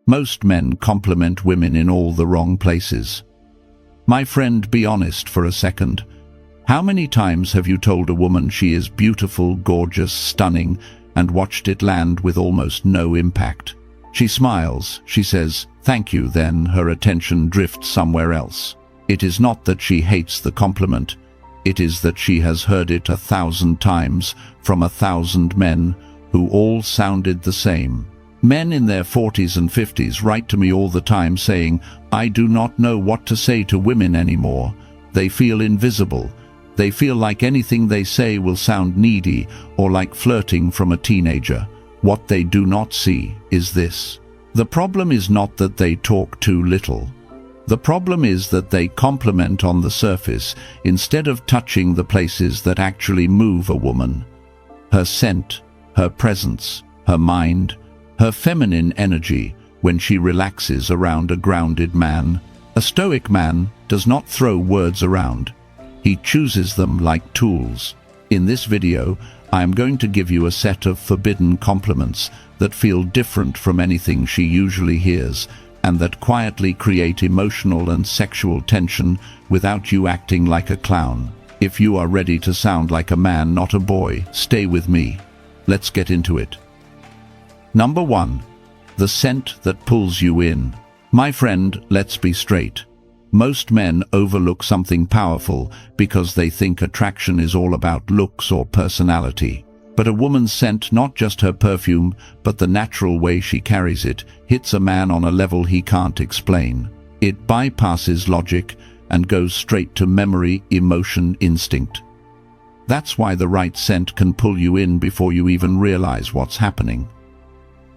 Most men compliment women in all the wrong places. My friend, be honest for a second. How many times have you told a woman she is beautiful, gorgeous, stunning, and watched it land with almost no impact? She smiles, she says, "Thank you," then her attention drifts somewhere else. It is not that she hates the compliment, it is that she has heard it 1,000 times from 1,000 men who all sounded the same. Men in their 40s and 50s write to me all the time saying, "I do not know what to say to women anymore. They feel invisible. They feel like anything they say will sound needy or like flirting from a teenager." What they do not see is this. The problem is not that they talk too little. The problem is that they compliment on the surface instead of touching the places that actually move a woman. Her scent, her presence, her mind, her feminine energy when she relaxes around a grounded man. A Stoic man does not throw words around. He chooses them like tools. In this video, I am going to give you a set of forbidden compliments that feel different from anything she usually hears, and that quietly create emotional and sexual tension without you acting like a clown. If you are ready to sound like a man, not a boy, stay with me. Let's get into it. Number 1. The scent that pulls you in. My friend, let's be straight. Most men overlook something powerful because they think attraction is all about looks or personality. But a woman's scent, not just her perfume, but the natural way she carries it, hits a man on a level he can't explain. It bypasses logic and goes straight to memory, emotion, instinct. That's why the right scent can pull you in before you even realize what's happening.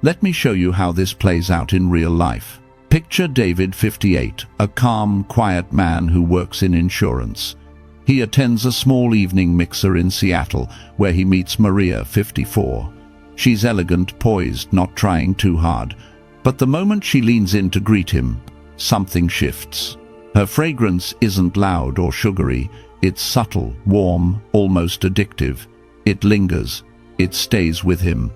Let me show you how this plays out in real life. Picture David, 58, a calm, quiet man who works in insurance. He attends a small evening mixer in Seattle where he meets Maria, 54. She's elegant, poised, not trying too hard. But the moment she leans in to greet him, something shifts. Her fragrance isn't loud or sugary. It's subtle, warm, almost addictive. It lingers. It stays with him.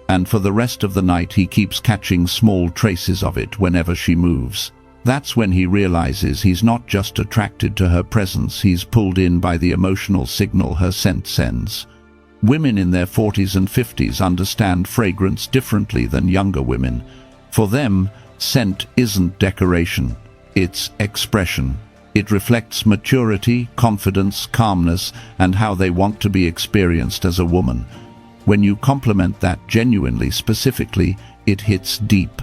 And for the rest of the night he keeps catching small traces of it whenever she moves. That's when he realizes he's not just attracted to her presence, he's pulled in by the emotional signal her scent sends. Women in their 40s and 50s understand fragrance differently than younger women. For them, scent isn't decoration, it's expression. It reflects maturity, confidence, calmness, and how they want to be experienced as a woman. When you compliment that genuinely, specifically, it hits deep.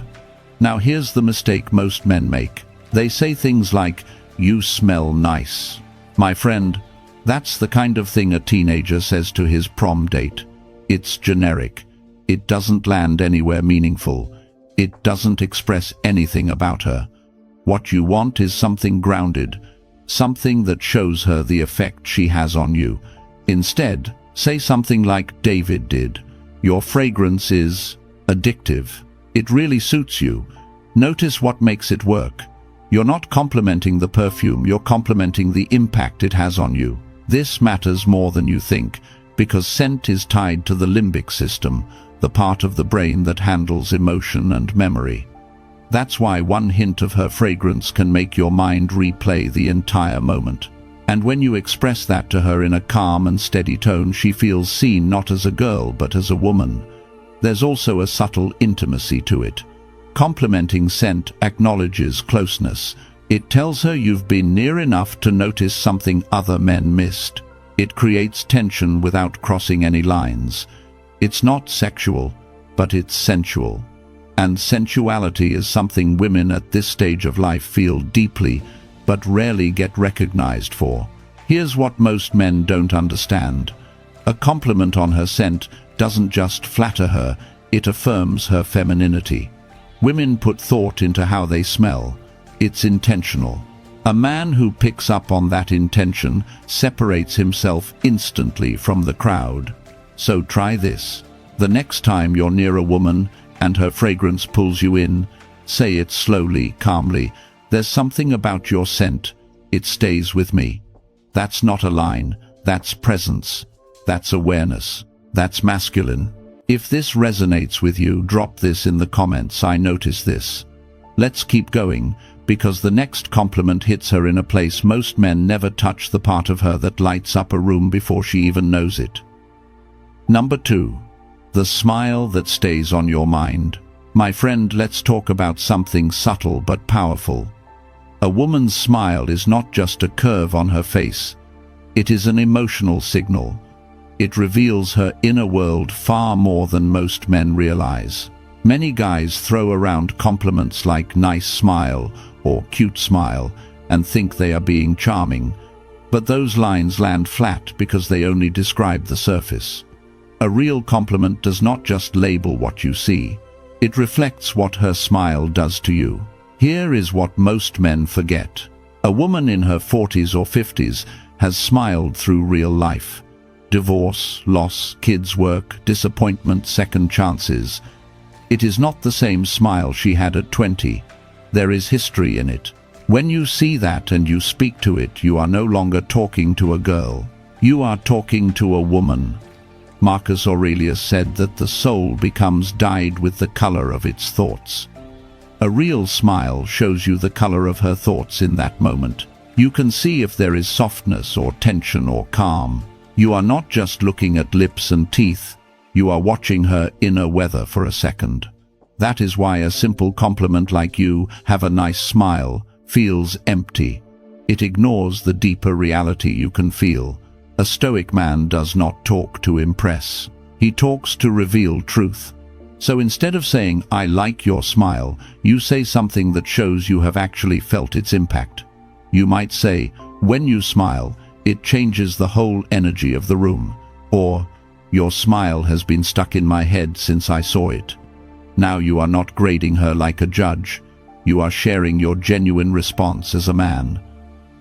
Now here's the mistake most men make. They say things like, "You smell nice." My friend, that's the kind of thing a teenager says to his prom date. It's generic. It doesn't land anywhere meaningful. It doesn't express anything about her. What you want is something grounded, something that shows her the effect she has on you. Instead, say something like David did. "Your fragrance is addictive. It really suits you. Notice what makes it work." You're not complimenting the perfume, you're complimenting the impact it has on you. This matters more than you think, because scent is tied to the limbic system, the part of the brain that handles emotion and memory. That's why one hint of her fragrance can make your mind replay the entire moment. And when you express that to her in a calm and steady tone, she feels seen not as a girl but as a woman. There's also a subtle intimacy to it. Complimenting scent acknowledges closeness. It tells her you've been near enough to notice something other men missed. It creates tension without crossing any lines. It's not sexual, but it's sensual. And sensuality is something women at this stage of life feel deeply, but rarely get recognized for. Here's what most men don't understand. A compliment on her scent doesn't just flatter her, it affirms her femininity. Women put thought into how they smell. It's intentional. A man who picks up on that intention separates himself instantly from the crowd. So try this. The next time you're near a woman and her fragrance pulls you in, say it slowly, calmly. "There's something about your scent. It stays with me." That's not a line. That's presence. That's awareness. That's masculine. If this resonates with you, drop this in the comments. I notice this. Let's keep going, because the next compliment hits her in a place most men never touch, the part of her that lights up a room before she even knows it. Number 2. The smile that stays on your mind. My friend, let's talk about something subtle but powerful. A woman's smile is not just a curve on her face. It is an emotional signal. It reveals her inner world far more than most men realize. Many guys throw around compliments like nice smile or cute smile and think they are being charming, but those lines land flat because they only describe the surface. A real compliment does not just label what you see. It reflects what her smile does to you. Here is what most men forget. A woman in her 40s or 50s has smiled through real life. Divorce, loss, kids' work, disappointment, second chances. It is not the same smile she had at 20. There is history in it. When you see that and you speak to it, you are no longer talking to a girl. You are talking to a woman. Marcus Aurelius said that the soul becomes dyed with the color of its thoughts. A real smile shows you the color of her thoughts in that moment. You can see if there is softness or tension or calm. You are not just looking at lips and teeth. You are watching her inner weather for a second. That is why a simple compliment like "you have a nice smile" feels empty. It ignores the deeper reality you can feel. A Stoic man does not talk to impress. He talks to reveal truth. So instead of saying, "I like your smile," you say something that shows you have actually felt its impact. You might say, "When you smile, it changes the whole energy of the room." Or, "Your smile has been stuck in my head since I saw it." Now you are not grading her like a judge. You are sharing your genuine response as a man.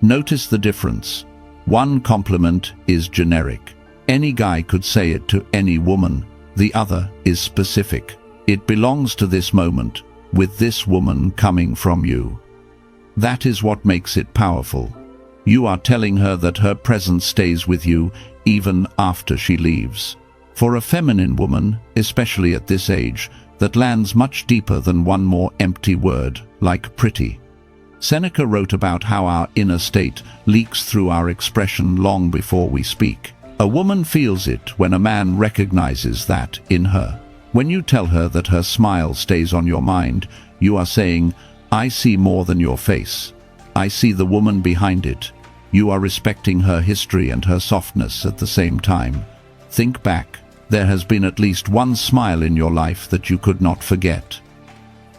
Notice the difference. One compliment is generic. Any guy could say it to any woman. The other is specific. It belongs to this moment, with this woman coming from you. That is what makes it powerful. You are telling her that her presence stays with you even after she leaves. For a feminine woman, especially at this age, that lands much deeper than one more empty word, like pretty. Seneca wrote about how our inner state leaks through our expression long before we speak. A woman feels it when a man recognizes that in her. When you tell her that her smile stays on your mind, you are saying, "I see more than your face. I see the woman behind it." You are respecting her history and her softness at the same time. Think back. There has been at least one smile in your life that you could not forget.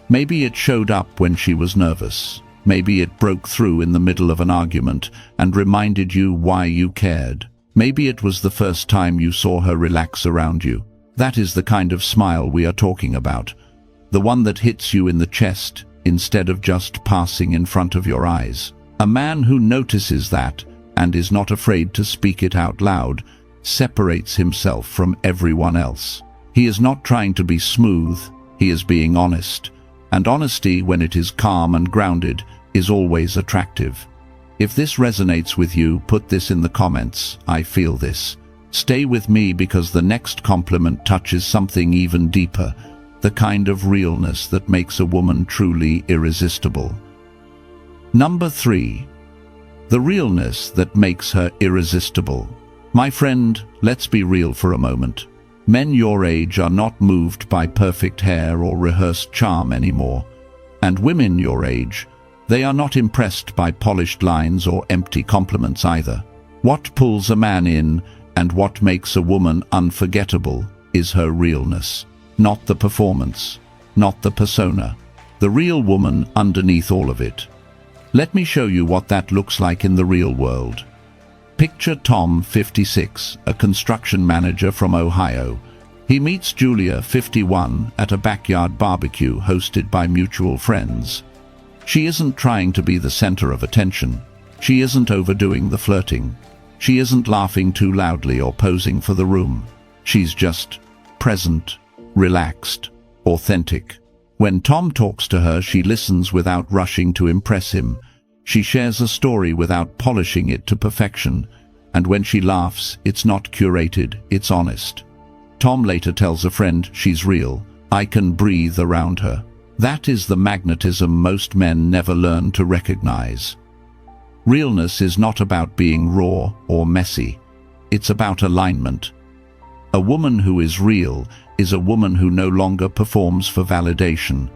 Maybe it showed up when she was nervous. Maybe it broke through in the middle of an argument and reminded you why you cared. Maybe it was the first time you saw her relax around you. That is the kind of smile we are talking about. The one that hits you in the chest instead of just passing in front of your eyes. A man who notices that and is not afraid to speak it out loud separates himself from everyone else. He is not trying to be smooth, he is being honest. And honesty, when it is calm and grounded, is always attractive. If this resonates with you, put this in the comments. I feel this. Stay with me, because the next compliment touches something even deeper, the kind of realness that makes a woman truly irresistible. Number 3. The realness that makes her irresistible. My friend, let's be real for a moment. Men your age are not moved by perfect hair or rehearsed charm anymore. And women your age, they are not impressed by polished lines or empty compliments either. What pulls a man in and what makes a woman unforgettable is her realness. Not the performance, not the persona. The real woman underneath all of it. Let me show you what that looks like in the real world. Picture Tom, 56, a construction manager from Ohio. He meets Julia, 51, at a backyard barbecue hosted by mutual friends. She isn't trying to be the center of attention. She isn't overdoing the flirting. She isn't laughing too loudly or posing for the room. She's just present, relaxed, authentic. When Tom talks to her, she listens without rushing to impress him. She shares a story without polishing it to perfection. And when she laughs, it's not curated, it's honest. Tom later tells a friend she's real. I can breathe around her. That is the magnetism most men never learn to recognize. Realness is not about being raw or messy. It's about alignment. A woman who is real is a woman who no longer performs for validation.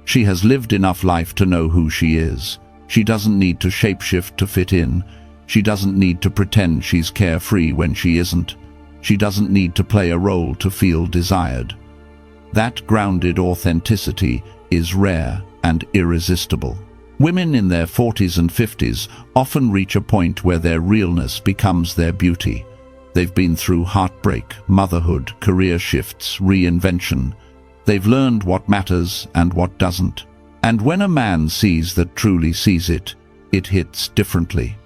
She has lived enough life to know who she is. She doesn't need to shapeshift to fit in. She doesn't need to pretend she's carefree when she isn't. She doesn't need to play a role to feel desired. That grounded authenticity is rare and irresistible. Women in their 40s and 50s often reach a point where their realness becomes their beauty. They've been through heartbreak, motherhood, career shifts, reinvention. They've learned what matters and what doesn't. And when a man sees that truly sees it, it hits differently.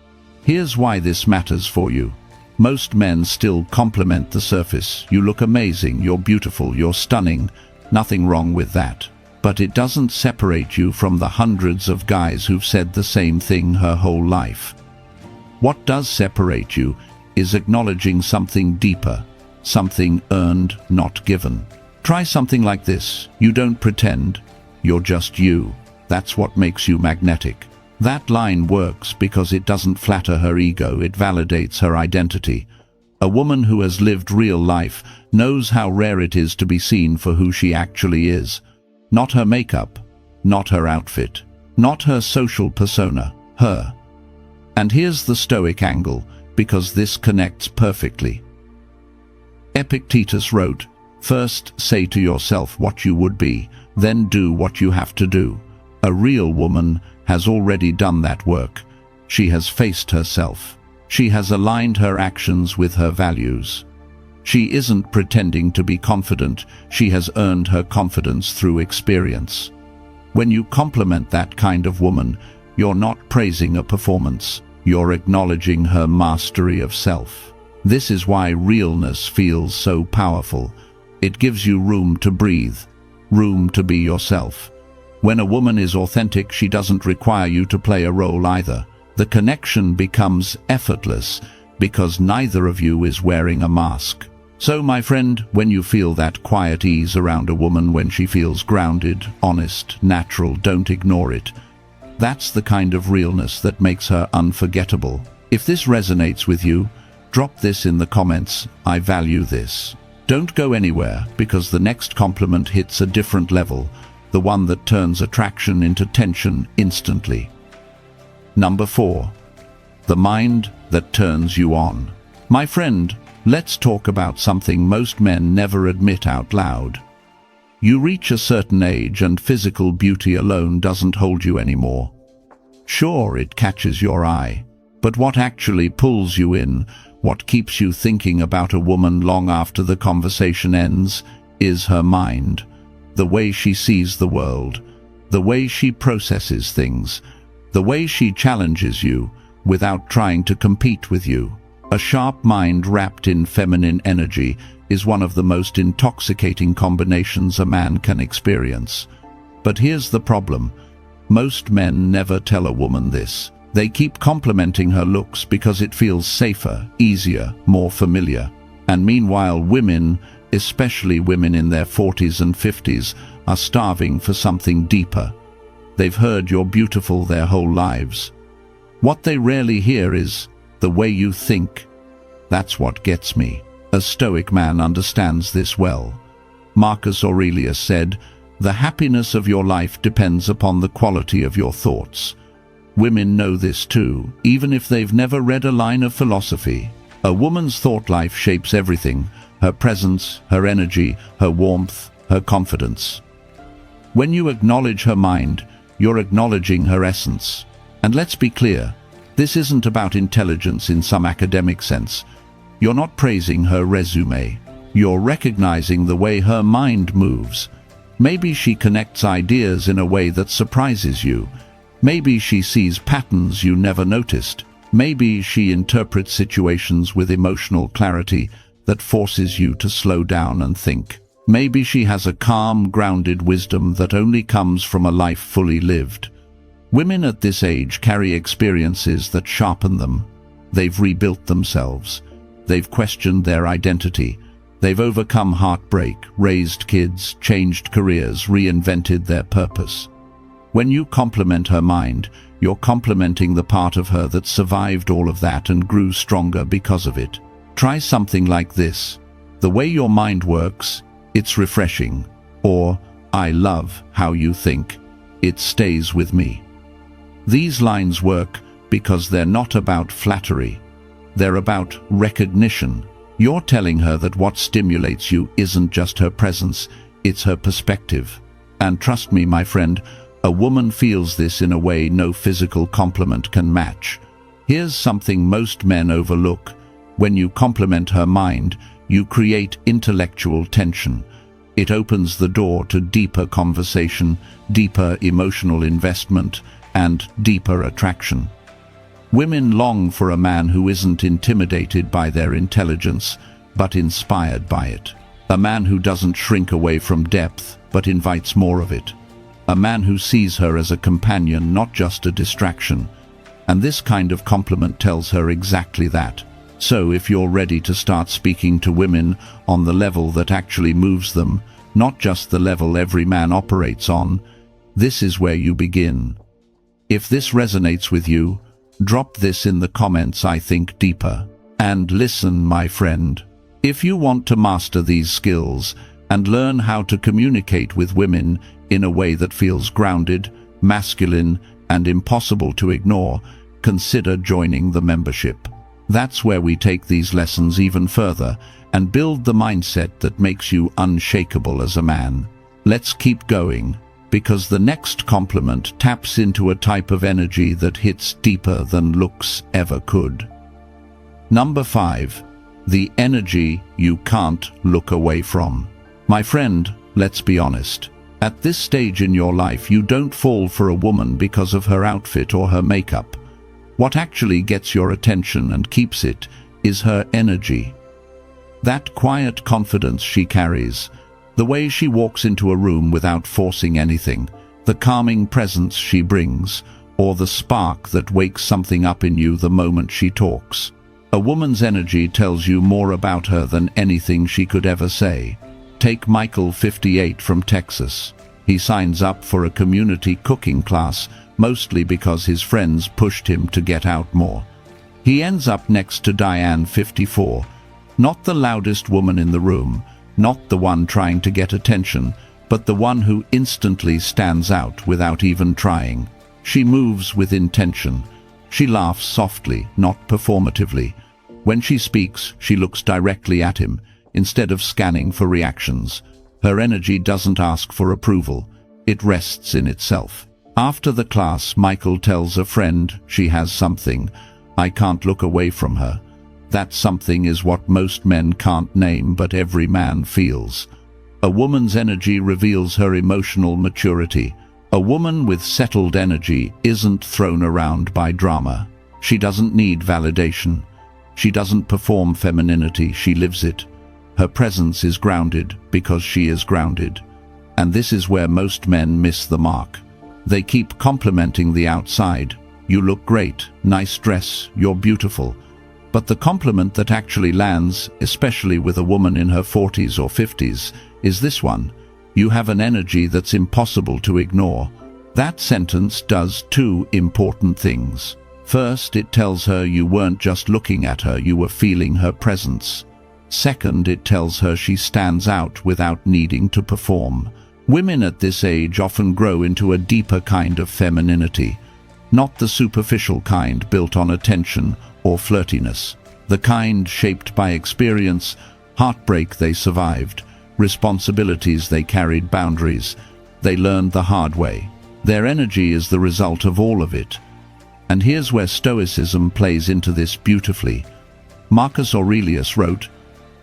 Here's why this matters for you. Most men still compliment the surface. You look amazing, you're beautiful, you're stunning. Nothing wrong with that. But it doesn't separate you from the hundreds of guys who've said the same thing her whole life. What does separate you is acknowledging something deeper, something earned, not given. Try something like this. You don't pretend, you're just you. That's what makes you magnetic. That line works because it doesn't flatter her ego, it validates her identity. A woman who has lived real life knows how rare it is to be seen for who she actually is. Not her makeup, not her outfit, not her social persona, her. And here's the Stoic angle, because this connects perfectly. Epictetus wrote, "First say to yourself what you would be, then do what you have to do." A real woman has already done that work. She has faced herself. She has aligned her actions with her values. She isn't pretending to be confident. She has earned her confidence through experience. When you compliment that kind of woman, you're not praising a performance. You're acknowledging her mastery of self. This is why realness feels so powerful. It gives you room to breathe, room to be yourself. When a woman is authentic, she doesn't require you to play a role either. The connection becomes effortless because neither of you is wearing a mask. So, my friend, when you feel that quiet ease around a woman, when she feels grounded, honest, natural, don't ignore it. That's the kind of realness that makes her unforgettable. If this resonates with you, drop this in the comments. I value this. Don't go anywhere, because the next compliment hits a different level, the one that turns attraction into tension instantly. Number 4. The mind that turns you on. My friend, let's talk about something most men never admit out loud. You reach a certain age and physical beauty alone doesn't hold you anymore. Sure, it catches your eye, but what actually pulls you in, what keeps you thinking about a woman long after the conversation ends, is her mind. The way she sees the world, the way she processes things, the way she challenges you without trying to compete with you. A sharp mind wrapped in feminine energy is one of the most intoxicating combinations a man can experience. But here's the problem. Most men never tell a woman this. They keep complimenting her looks because it feels safer, easier, more familiar. And meanwhile, women, especially women in their 40s and 50s, are starving for something deeper. They've heard you're beautiful their whole lives. What they rarely hear is, the way you think. That's what gets me. A Stoic man understands this well. Marcus Aurelius said, "The happiness of your life depends upon the quality of your thoughts." Women know this too, even if they've never read a line of philosophy. A woman's thought life shapes everything: her presence, her energy, her warmth, her confidence. When you acknowledge her mind, you're acknowledging her essence. And let's be clear, this isn't about intelligence in some academic sense. You're not praising her resume. You're recognizing the way her mind moves. Maybe she connects ideas in a way that surprises you. Maybe she sees patterns you never noticed. Maybe she interprets situations with emotional clarity that forces you to slow down and think. Maybe she has a calm, grounded wisdom that only comes from a life fully lived. Women at this age carry experiences that sharpen them. They've rebuilt themselves. They've questioned their identity. They've overcome heartbreak, raised kids, changed careers, reinvented their purpose. When you compliment her mind, you're complimenting the part of her that survived all of that and grew stronger because of it. Try something like this: "The way your mind works, it's refreshing," or "I love how you think, it stays with me." These lines work because they're not about flattery. They're about recognition. You're telling her that what stimulates you isn't just her presence, it's her perspective. And trust me, my friend, a woman feels this in a way no physical compliment can match. Here's something most men overlook. When you compliment her mind, you create intellectual tension. It opens the door to deeper conversation, deeper emotional investment, and deeper attraction. Women long for a man who isn't intimidated by their intelligence, but inspired by it. A man who doesn't shrink away from depth, but invites more of it. A man who sees her as a companion, not just a distraction. And this kind of compliment tells her exactly that. So if you're ready to start speaking to women on the level that actually moves them, not just the level every man operates on, this is where you begin. If this resonates with you, drop this in the comments. I think deeper. And listen, my friend. If you want to master these skills and learn how to communicate with women in a way that feels grounded, masculine, and impossible to ignore, consider joining the membership. That's where we take these lessons even further and build the mindset that makes you unshakable as a man. Let's keep going, because the next compliment taps into a type of energy that hits deeper than looks ever could. Number 5. The energy you can't look away from. My friend, let's be honest. At this stage in your life, you don't fall for a woman because of her outfit or her makeup. What actually gets your attention and keeps it is her energy. That quiet confidence she carries, the way she walks into a room without forcing anything, the calming presence she brings, or the spark that wakes something up in you the moment she talks. A woman's energy tells you more about her than anything she could ever say. Take Michael, 58, from Texas. He signs up for a community cooking class, mostly because his friends pushed him to get out more. He ends up next to Diane, 54, not the loudest woman in the room, not the one trying to get attention, but the one who instantly stands out without even trying. She moves with intention. She laughs softly, not performatively. When she speaks, she looks directly at him, instead of scanning for reactions. Her energy doesn't ask for approval. It rests in itself. After the class, Michael tells a friend she has something. I can't look away from her. That something is what most men can't name, but every man feels. A woman's energy reveals her emotional maturity. A woman with settled energy isn't thrown around by drama. She doesn't need validation. She doesn't perform femininity, she lives it. Her presence is grounded because she is grounded. And this is where most men miss the mark. They keep complimenting the outside. You look great, nice dress, you're beautiful. But the compliment that actually lands, especially with a woman in her 40s or 50s, is this one: you have an energy that's impossible to ignore. That sentence does two important things. First, it tells her you weren't just looking at her, you were feeling her presence. Second, it tells her she stands out without needing to perform. Women at this age often grow into a deeper kind of femininity, not the superficial kind built on attention or flirtiness, the kind shaped by experience, heartbreak they survived, responsibilities they carried, boundaries they learned the hard way. Their energy is the result of all of it. And here's where Stoicism plays into this beautifully. Marcus Aurelius wrote,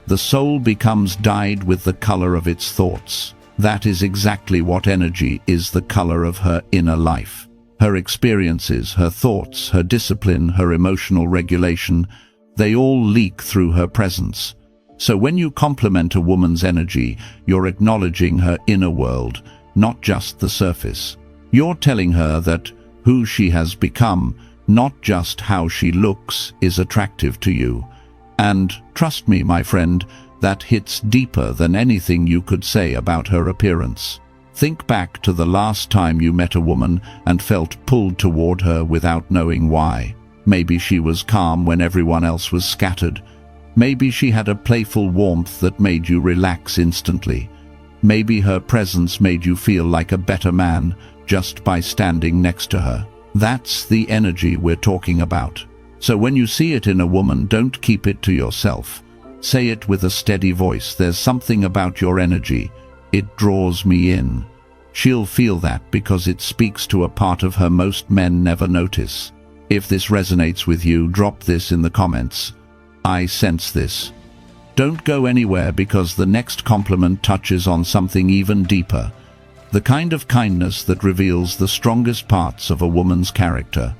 "The soul becomes dyed with the color of its thoughts." That is exactly what energy is, the color of her inner life. Her experiences, her thoughts, her discipline, her emotional regulation, they all leak through her presence. So when you compliment a woman's energy, you're acknowledging her inner world, not just the surface. You're telling her that who she has become, not just how she looks, is attractive to you. And trust me, my friend, that hits deeper than anything you could say about her appearance. Think back to the last time you met a woman and felt pulled toward her without knowing why. Maybe she was calm when everyone else was scattered. Maybe she had a playful warmth that made you relax instantly. Maybe her presence made you feel like a better man just by standing next to her. That's the energy we're talking about. So when you see it in a woman, don't keep it to yourself. Say it with a steady voice. There's something about your energy. It draws me in. She'll feel that because it speaks to a part of her most men never notice. If this resonates with you, drop this in the comments. I sense this. Don't go anywhere because the next compliment touches on something even deeper. The kind of kindness that reveals the strongest parts of a woman's character.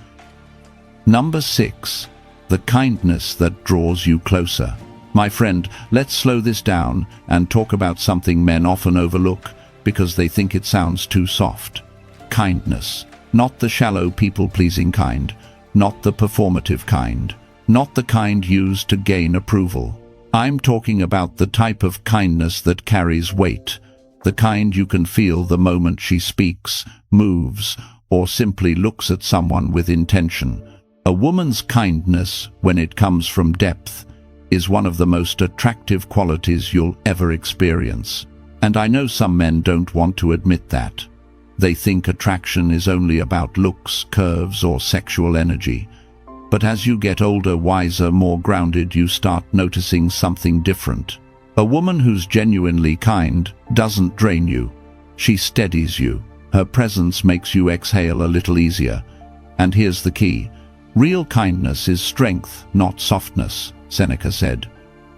Number 6. The kindness that draws you closer. My friend, let's slow this down and talk about something men often overlook because they think it sounds too soft. Kindness. Not the shallow people-pleasing kind. Not the performative kind. Not the kind used to gain approval. I'm talking about the type of kindness that carries weight. The kind you can feel the moment she speaks, moves, or simply looks at someone with intention. A woman's kindness, when it comes from depth, is one of the most attractive qualities you'll ever experience. And I know some men don't want to admit that. They think attraction is only about looks, curves, or sexual energy. But as you get older, wiser, more grounded, you start noticing something different. A woman who's genuinely kind doesn't drain you. She steadies you. Her presence makes you exhale a little easier. And here's the key. Real kindness is strength, not softness, Seneca said.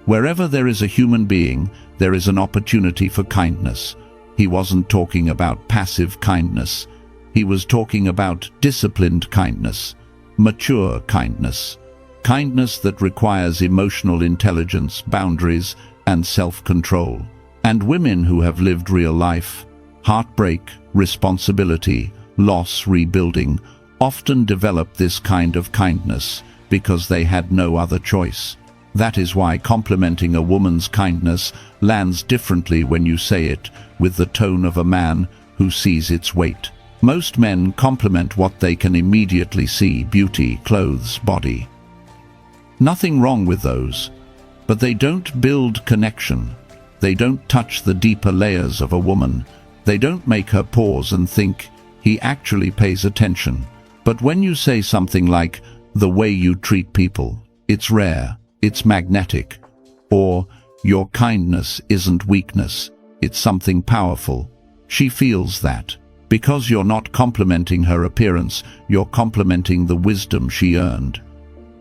Wherever there is a human being, there is an opportunity for kindness. He wasn't talking about passive kindness. He was talking about disciplined kindness, mature kindness, kindness that requires emotional intelligence, boundaries, and self-control. And women who have lived real life, heartbreak, responsibility, loss, rebuilding, often develop this kind of kindness because they had no other choice. That is why complimenting a woman's kindness lands differently when you say it with the tone of a man who sees its weight. Most men compliment what they can immediately see: beauty, clothes, body. Nothing wrong with those, but they don't build connection. They don't touch the deeper layers of a woman. They don't make her pause and think, he actually pays attention. But when you say something like, the way you treat people, it's rare, it's magnetic, or your kindness isn't weakness, it's something powerful, she feels that. Because you're not complimenting her appearance, you're complimenting the wisdom she earned.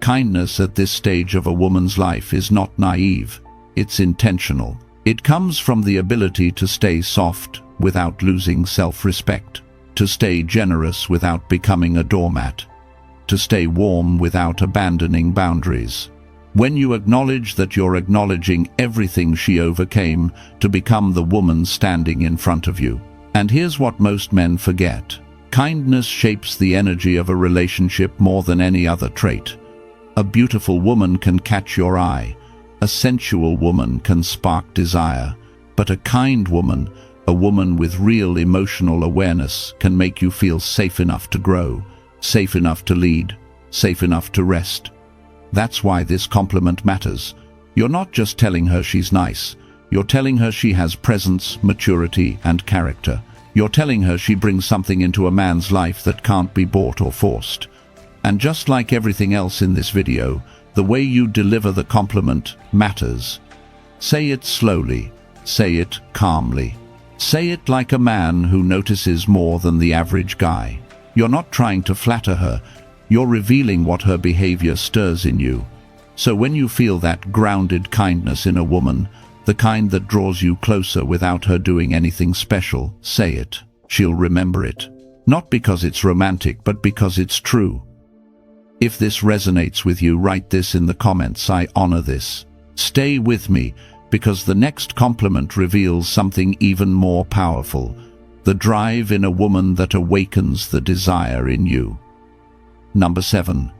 Kindness at this stage of a woman's life is not naive, it's intentional. It comes from the ability to stay soft without losing self-respect, to stay generous without becoming a doormat, to stay warm without abandoning boundaries. When you acknowledge that, you're acknowledging everything she overcame to become the woman standing in front of you. And here's what most men forget. Kindness shapes the energy of a relationship more than any other trait. A beautiful woman can catch your eye. A sensual woman can spark desire. But a kind woman, a woman with real emotional awareness, can make you feel safe enough to grow, safe enough to lead, safe enough to rest. That's why this compliment matters. You're not just telling her she's nice. You're telling her she has presence, maturity, and character. You're telling her she brings something into a man's life that can't be bought or forced. And just like everything else in this video, the way you deliver the compliment matters. Say it slowly. Say it calmly. Say it like a man who notices more than the average guy. You're not trying to flatter her. You're revealing what her behavior stirs in you. So when you feel that grounded kindness in a woman, the kind that draws you closer without her doing anything special, say it. She'll remember it. Not because it's romantic, but because it's true. If this resonates with you, write this in the comments. I honor this. Stay with me, because the next compliment reveals something even more powerful. The drive in a woman that awakens the desire in you. Number 7.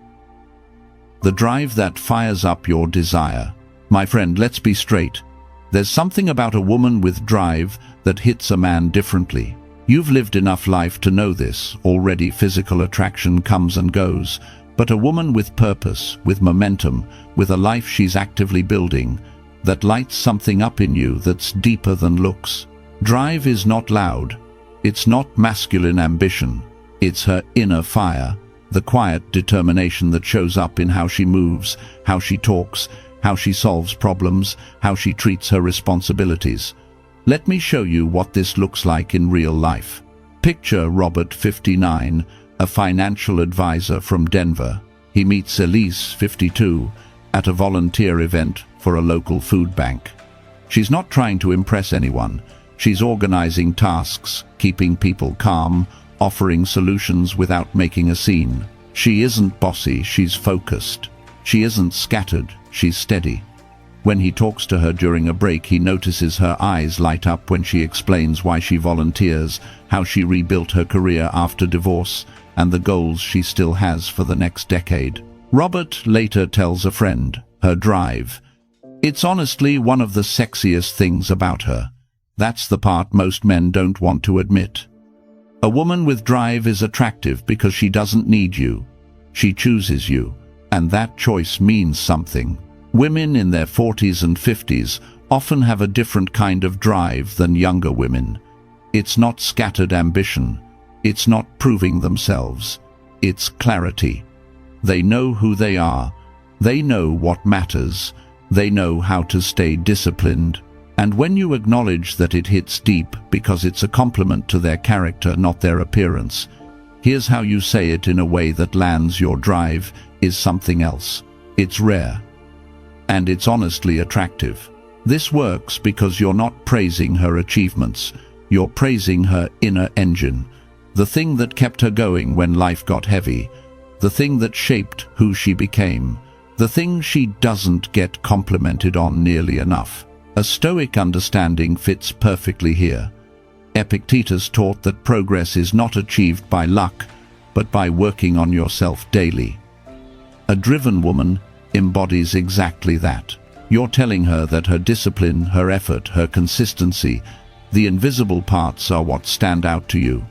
The drive that fires up your desire. My friend, let's be straight. There's something about a woman with drive that hits a man differently. You've lived enough life to know this. Already physical attraction comes and goes, but a woman with purpose, with momentum, with a life she's actively building, that lights something up in you that's deeper than looks. Drive is not loud. It's not masculine ambition. It's her inner fire, the quiet determination that shows up in how she moves, how she talks, how she solves problems, how she treats her responsibilities. Let me show you what this looks like in real life. Picture Robert, 59, a financial advisor from Denver. He meets Elise, 52, at a volunteer event for a local food bank. She's not trying to impress anyone. She's organizing tasks, keeping people calm, offering solutions without making a scene. She isn't bossy, she's focused. She isn't scattered, she's steady. When he talks to her during a break, he notices her eyes light up when she explains why she volunteers, how she rebuilt her career after divorce, and the goals she still has for the next decade. Robert later tells a friend, her drive. It's honestly one of the sexiest things about her. That's the part most men don't want to admit. A woman with drive is attractive because she doesn't need you. She chooses you, and that choice means something. Women in their 40s and 50s often have a different kind of drive than younger women. It's not scattered ambition. It's not proving themselves. It's clarity. They know who they are. They know what matters. They know how to stay disciplined. And when you acknowledge that it hits deep because it's a compliment to their character, not their appearance, here's how you say it in a way that lands. Your drive is something else. It's rare. And it's honestly attractive. This works because you're not praising her achievements. You're praising her inner engine. The thing that kept her going when life got heavy. The thing that shaped who she became. The thing she doesn't get complimented on nearly enough. A Stoic understanding fits perfectly here. Epictetus taught that progress is not achieved by luck, but by working on yourself daily. A driven woman embodies exactly that. You're telling her that her discipline, her effort, her consistency, the invisible parts are what stand out to you.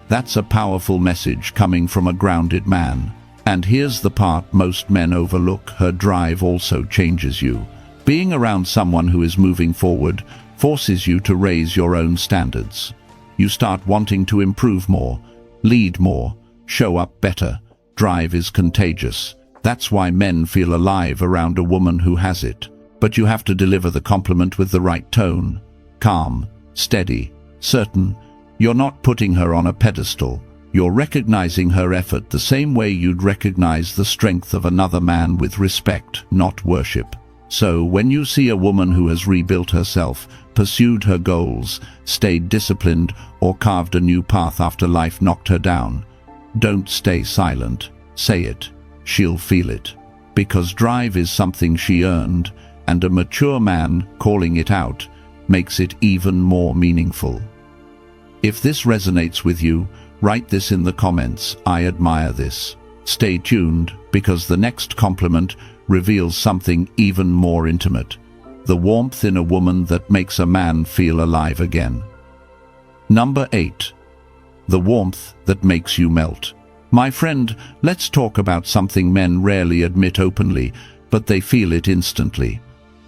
That's a powerful message coming from a grounded man. And here's the part most men overlook. Her drive also changes you. Being around someone who is moving forward forces you to raise your own standards. You start wanting to improve more, lead more, show up better. Drive is contagious. That's why men feel alive around a woman who has it. But you have to deliver the compliment with the right tone. Calm, steady, certain. You're not putting her on a pedestal. You're recognizing her effort the same way you'd recognize the strength of another man, with respect, not worship. So when you see a woman who has rebuilt herself, pursued her goals, stayed disciplined, or carved a new path after life knocked her down, don't stay silent. Say it. She'll feel it. Because drive is something she earned, and a mature man calling it out makes it even more meaningful. If this resonates with you, write this in the comments. I admire this. Stay tuned, because the next compliment reveals something even more intimate. The warmth in a woman that makes a man feel alive again. Number 8. The warmth that makes you melt. My friend, let's talk about something men rarely admit openly, but they feel it instantly.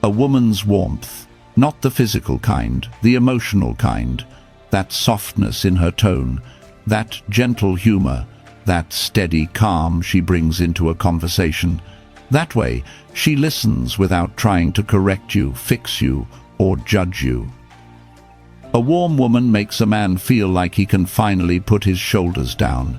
A woman's warmth. Not the physical kind, the emotional kind. That softness in her tone, that gentle humor, that steady calm she brings into a conversation. That way, she listens without trying to correct you, fix you, or judge you. A warm woman makes a man feel like he can finally put his shoulders down.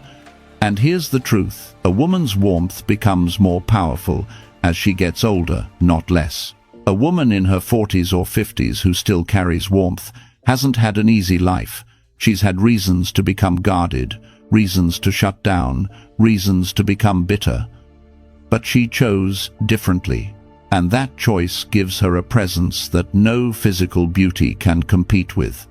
And here's the truth, a woman's warmth becomes more powerful as she gets older, not less. A woman in her 40s or 50s who still carries warmth hasn't had an easy life. She's had reasons to become guarded, reasons to shut down, reasons to become bitter. But she chose differently, and that choice gives her a presence that no physical beauty can compete with.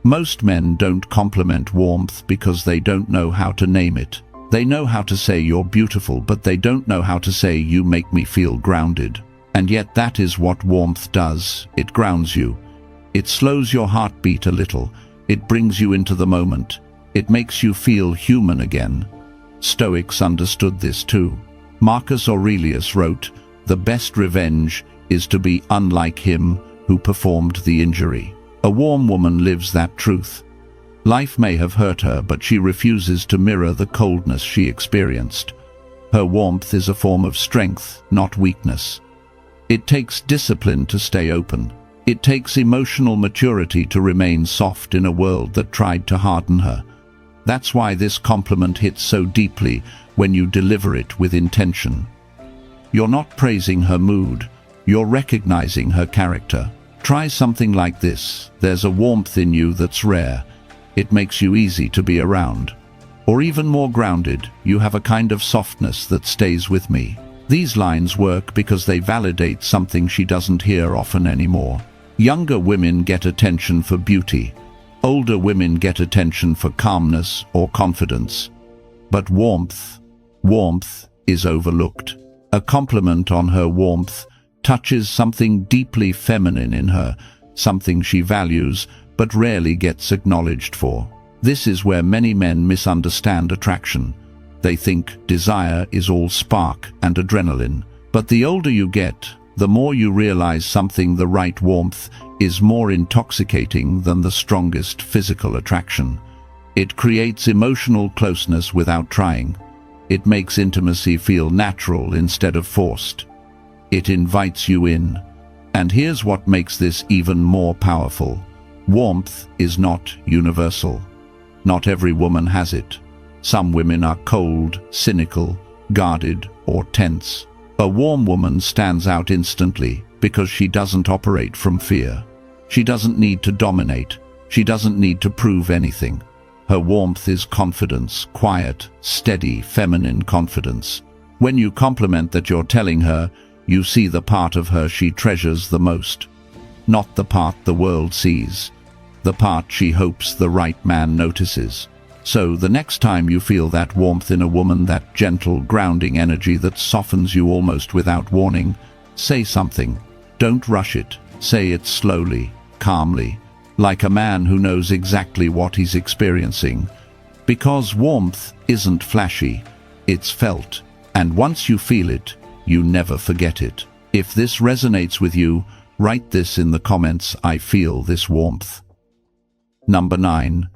Most men don't compliment warmth because they don't know how to name it. They know how to say you're beautiful, but they don't know how to say you make me feel grounded. And yet that is what warmth does. It grounds you. It slows your heartbeat a little. It brings you into the moment. It makes you feel human again. Stoics understood this too. Marcus Aurelius wrote, "The best revenge is to be unlike him who performed the injury." A warm woman lives that truth. Life may have hurt her, but she refuses to mirror the coldness she experienced. Her warmth is a form of strength, not weakness. It takes discipline to stay open. It takes emotional maturity to remain soft in a world that tried to harden her. That's why this compliment hits so deeply when you deliver it with intention. You're not praising her mood, you're recognizing her character. Try something like this. There's a warmth in you that's rare. It makes you easy to be around. Or even more grounded, you have a kind of softness that stays with me. These lines work because they validate something she doesn't hear often anymore. Younger women get attention for beauty. Older women get attention for calmness or confidence. But warmth is overlooked. A compliment on her warmth touches something deeply feminine in her, something she values but rarely gets acknowledged for. This is where many men misunderstand attraction. They think desire is all spark and adrenaline. But the older you get, the more you realize something. The right warmth is more intoxicating than the strongest physical attraction. It creates emotional closeness without trying. It makes intimacy feel natural instead of forced. It invites you in. And here's what makes this even more powerful. Warmth is not universal. Not every woman has it. Some women are cold, cynical, guarded, or tense. A warm woman stands out instantly because she doesn't operate from fear. She doesn't need to dominate. She doesn't need to prove anything. Her warmth is confidence, quiet, steady, feminine confidence. When you compliment that, you're telling her you see the part of her she treasures the most. Not the part the world sees. The part she hopes the right man notices. So the next time you feel that warmth in a woman, that gentle, grounding energy that softens you almost without warning, say something. Don't rush it. Say it slowly, calmly, like a man who knows exactly what he's experiencing. Because warmth isn't flashy, it's felt. And once you feel it, you never forget it. If this resonates with you, write this in the comments: I feel this warmth. Number 9.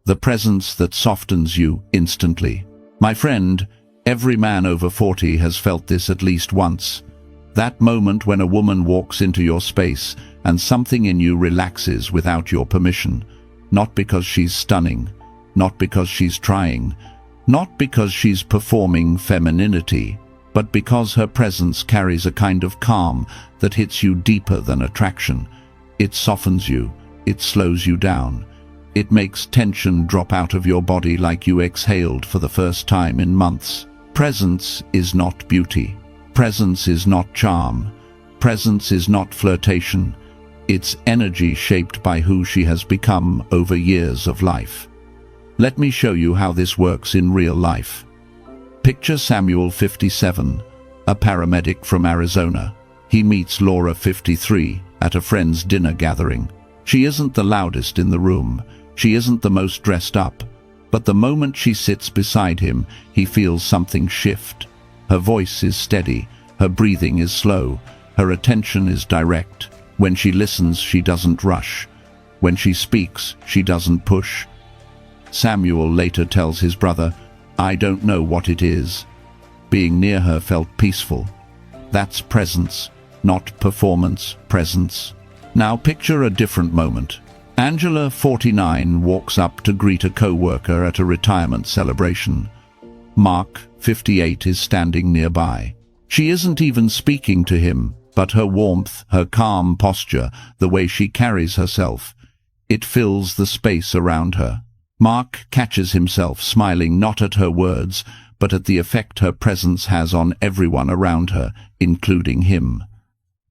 The presence that softens you instantly. My friend, every man over 40 has felt this at least once. That moment when a woman walks into your space and something in you relaxes without your permission. Not because she's stunning, not because she's trying, not because she's performing femininity, but because her presence carries a kind of calm that hits you deeper than attraction. It softens you, it slows you down. It makes tension drop out of your body like you exhaled for the first time in months. Presence is not beauty. Presence is not charm. Presence is not flirtation. It's energy shaped by who she has become over years of life. Let me show you how this works in real life. Picture Samuel, 57, a paramedic from Arizona. He meets Laura, 53, at a friend's dinner gathering. She isn't the loudest in the room. She isn't the most dressed up. But the moment she sits beside him, he feels something shift. Her voice is steady. Her breathing is slow. Her attention is direct. When she listens, she doesn't rush. When she speaks, she doesn't push. Samuel later tells his brother, "I don't know what it is." Being near her felt peaceful. That's presence, not performance, presence. Now picture a different moment. Angela, 49, walks up to greet a co-worker at a retirement celebration. Mark, 58, is standing nearby. She isn't even speaking to him, but her warmth, her calm posture, the way she carries herself, it fills the space around her. Mark catches himself smiling not at her words, but at the effect her presence has on everyone around her, including him.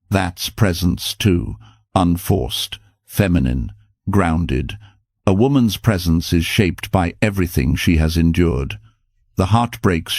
That's presence too, unforced, feminine, grounded. A woman's presence is shaped by everything she has endured. The heartbreaks